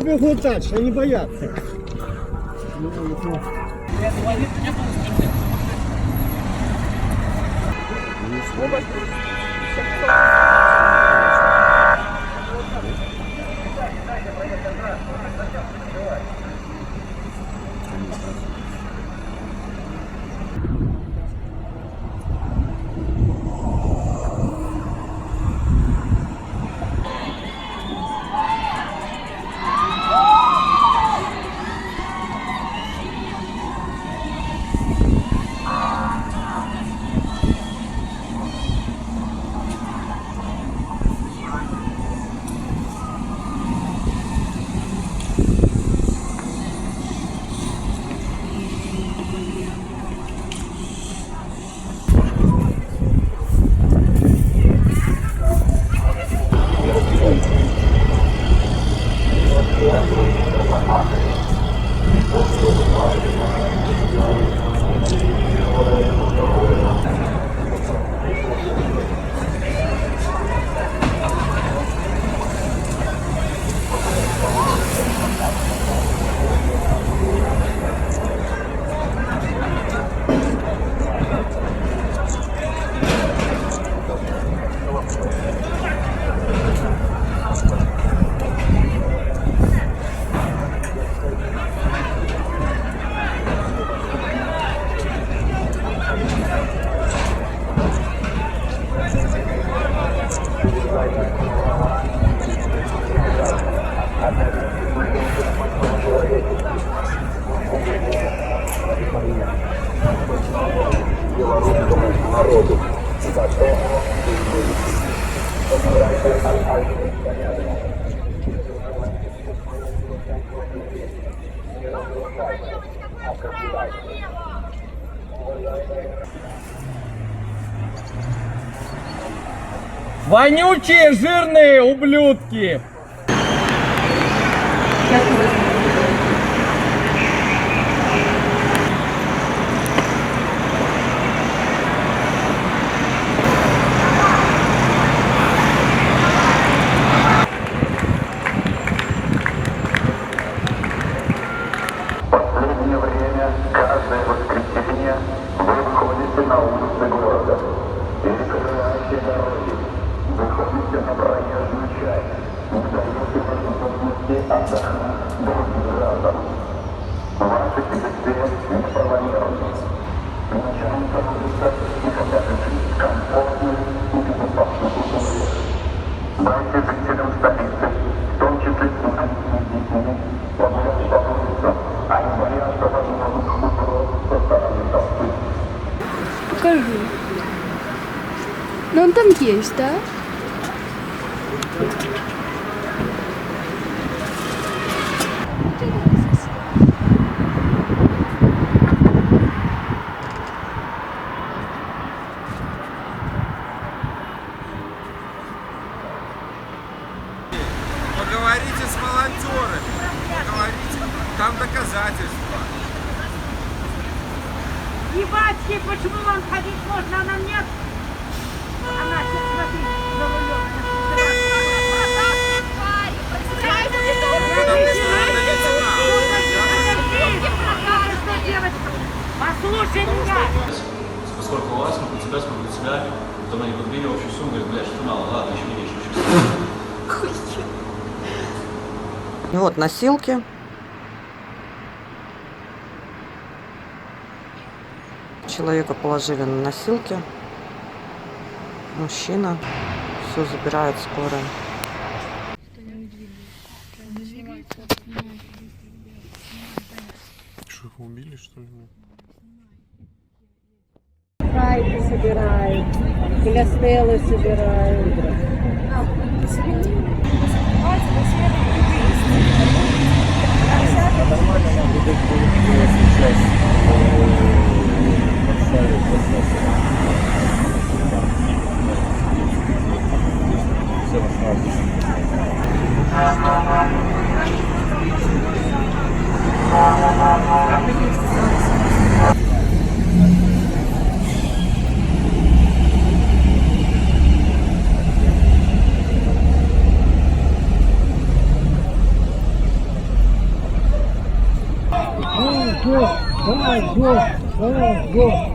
бегут дальше, они боятся. Вонючие жирные ублюдки! Последнее время, каждое воскресенье, вы выходите на улицы города, перекрываете дороги, выходите на проезжую часть, не даете возможности отдохнуть другим разом. Ваши действия неправомерны. Ночам становится и хотят жить в комфортных и безопасных условиях. Дайте жителям столицы, в том числе семейными детьми, погулять по улицам, а не боятся возможных угроз со стороны толпы. Покажи. Но он там есть, да? Поговорите с волонтерами, поговорите, там доказательства. Ебатьки, почему вам ходить можно, а нам нет? Она сейчас смотри, за рулем. Послушай меня! Поскольку у вас, сколько у тебя, сколько у тебя, потом они подбили общую сумму, говорят, блядь, что мало, ладно, еще не вечер. И вот носилки. Человека положили на носилки. Мужчина. Все забирает скорая. Что, их убили, что ли? Хайки собирают, клястелы собирают. Давай, го! Давай, го!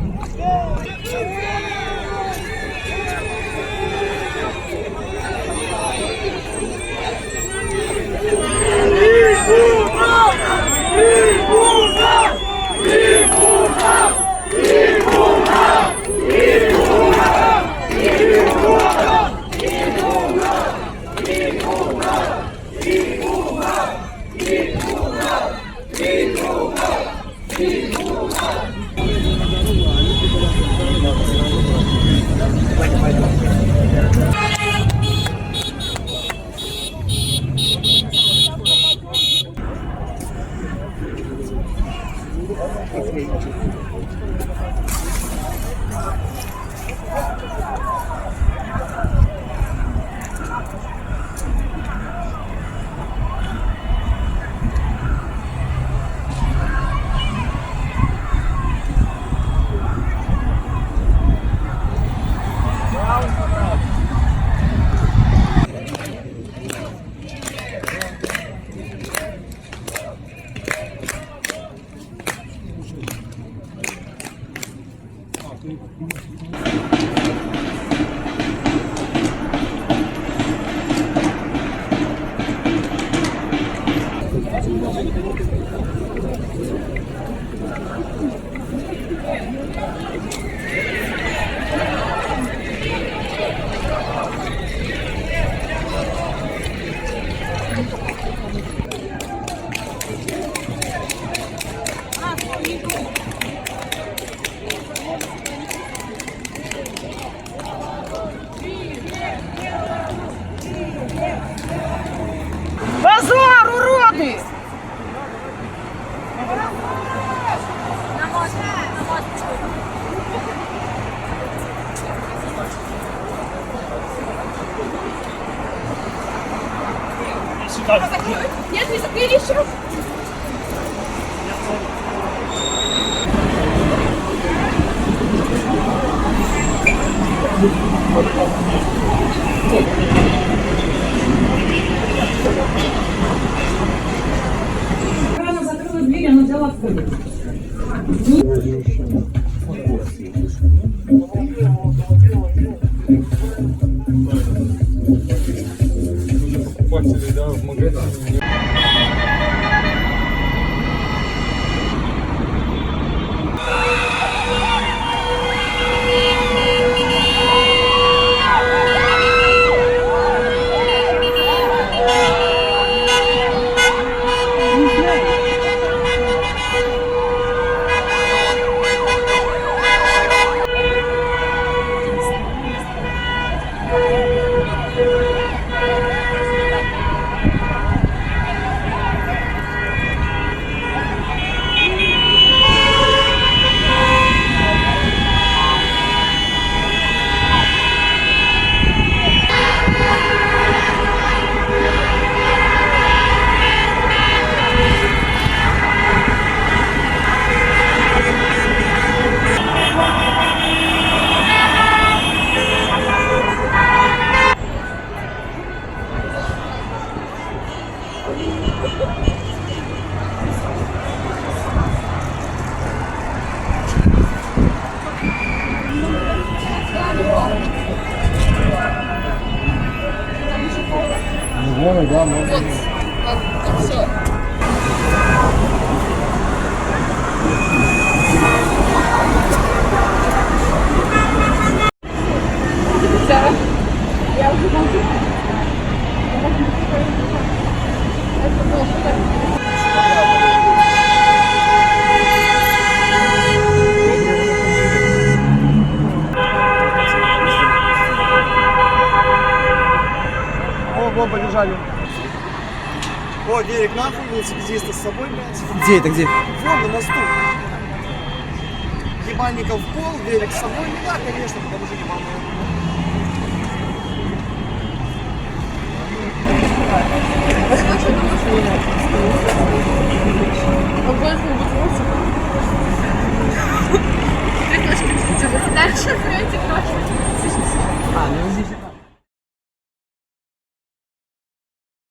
Базар, уроди! Нет, не закрыли еще. Рано закрыла дверь, она взяла открыть. Вон, да, можно. О, побежали. О, Дерек, нахуй велосипедиста с собой, блядь. Где это, где? Вон, на мосту. Ебальников в пол, Дерек с собой. Ну да, конечно, потому что ебаный. Дальше пройти